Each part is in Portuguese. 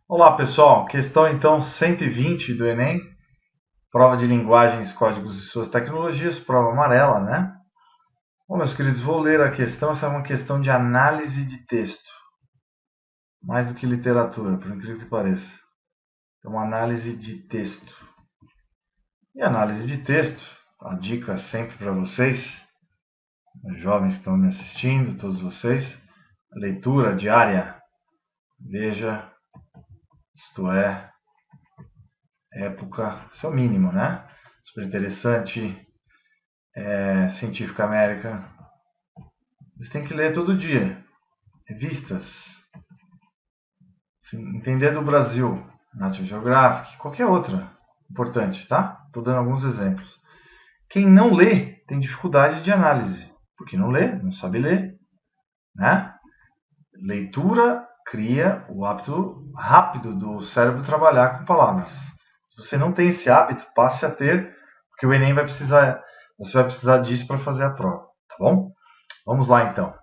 Olá pessoal, questão então 120 do Enem, prova de linguagens, códigos e suas tecnologias, prova amarela, né? Bom, meus queridos, vou ler a questão. Essa é uma questão de análise de texto, mais do que literatura, por incrível que pareça. É uma análise de texto. E análise de texto, a dica sempre para vocês, os jovens que estão me assistindo, todos vocês, leitura diária. Veja, isto é, época, isso é o mínimo, né? Super interessante, Científica América. Você tem que ler todo dia. Revistas. Entender do Brasil. National Geographic. Qualquer outra. Importante, tá? Estou dando alguns exemplos. Quem não lê tem dificuldade de análise. Porque não lê, não sabe ler. Né? Leitura cria o hábito rápido do cérebro trabalhar com palavras. Se você não tem esse hábito, passe a ter, porque o Enem vai precisar, você vai precisar disso para fazer a prova, tá bom? Vamos lá então.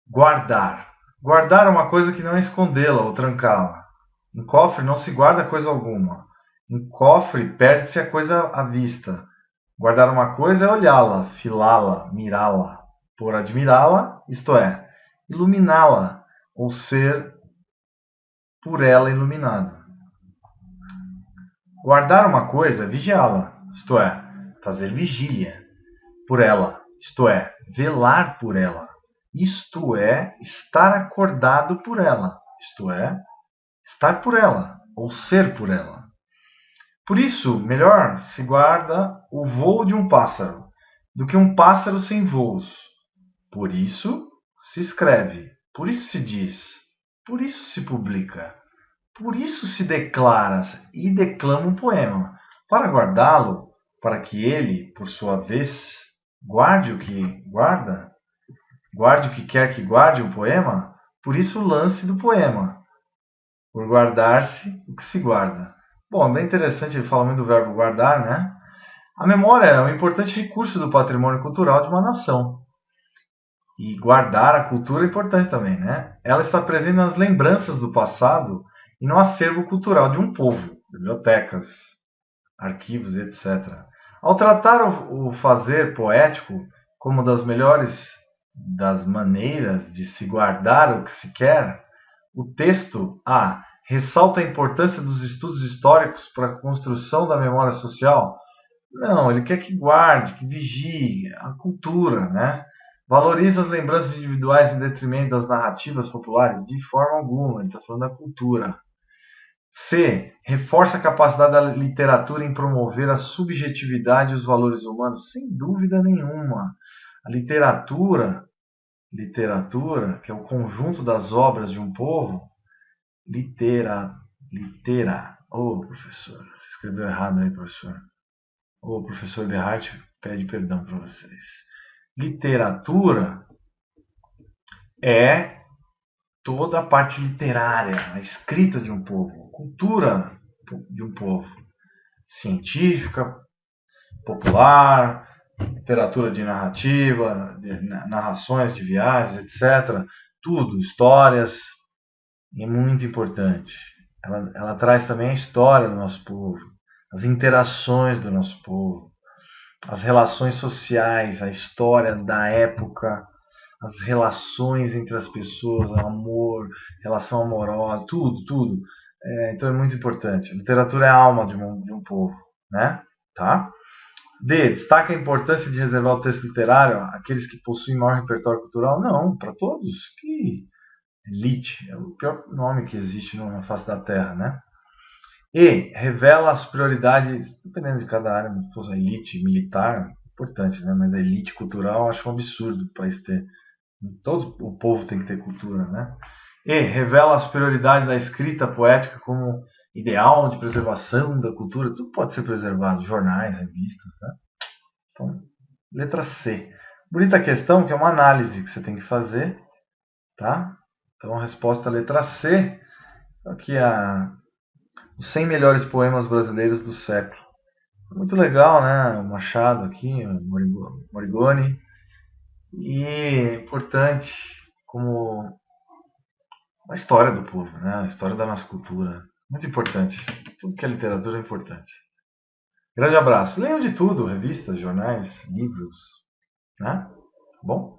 Guardar. Guardar é uma coisa que não é escondê-la ou trancá-la. Em cofre não se guarda coisa alguma. Em cofre perde-se a coisa à vista. Guardar uma coisa é olhá-la, filá-la, mirá-la. Por admirá-la, isto é, iluminá-la, ou ser por ela iluminado. Guardar uma coisa é vigiá-la, isto é, fazer vigília por ela, isto é, velar por ela. Isto é, estar acordado por ela, isto é, estar por ela, ou ser por ela. Por isso, melhor se guarda o voo de um pássaro do que um pássaro sem voos. Por isso se escreve, por isso se diz, por isso se publica, por isso se declara e declama um poema, para guardá-lo, para que ele, por sua vez, guarde o que guarda, guarde o que quer que guarde o poema, por isso o lance do poema, por guardar-se o que se guarda. Bom, é bem interessante, ele fala muito do verbo guardar, né? A memória é um importante recurso do patrimônio cultural de uma nação. E guardar a cultura é importante também, né? Ela está presente nas lembranças do passado e no acervo cultural de um povo, bibliotecas, arquivos, etc. Ao tratar o fazer poético como das melhores das maneiras de se guardar o que se quer, o texto A ressalta a importância dos estudos históricos para a construção da memória social. Não, ele quer que guarde, que vigie a cultura, né? Valoriza as lembranças individuais em detrimento das narrativas populares? De forma alguma, ele está falando da cultura. C. Reforça a capacidade da literatura em promover a subjetividade e os valores humanos? Sem dúvida nenhuma. A literatura, que é o conjunto das obras de um povo, litera. Professor, você escreveu errado aí, professor. O professor Berhardt pede perdão para vocês. Literatura é toda a parte literária, a escrita de um povo, a cultura de um povo, científica, popular, literatura de narrativa, de narrações de viagens, etc. Tudo, histórias, é muito importante. Ela traz também a história do nosso povo, as interações do nosso povo, as relações sociais, a história da época, as relações entre as pessoas, o amor, relação amorosa, tudo. Então é muito importante. A literatura é a alma de um povo, né? Tá? D. Destaca a importância de reservar o texto literário àqueles que possuem maior repertório cultural? Não, para todos. Que elite. É o pior nome que existe na face da Terra, né? E revela as prioridades, dependendo de cada área, se fosse a elite militar, importante, né? Mas a elite cultural eu acho um absurdo o país ter. Todo o povo tem que ter cultura, né? E revela as prioridades da escrita poética como ideal de preservação da cultura. Tudo pode ser preservado, jornais, revistas, né? Então, letra C. Bonita questão, que é uma análise que você tem que fazer, tá? Então, a resposta é a letra C. Aqui os 100 melhores poemas brasileiros do século. Muito legal, né? O Machado aqui, o Morigoni. E importante como a história do povo, né? A história da nossa cultura. Muito importante. Tudo que é literatura é importante. Grande abraço. Leiam de tudo, revistas, jornais, livros, né? Tá bom?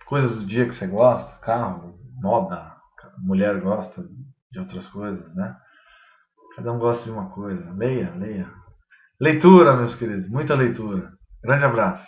Coisas do dia que você gosta, carro, moda, mulher gosta de outras coisas, né? Cada um gosta de uma coisa. Leia, leia. Leitura, meus queridos, muita leitura. Grande abraço.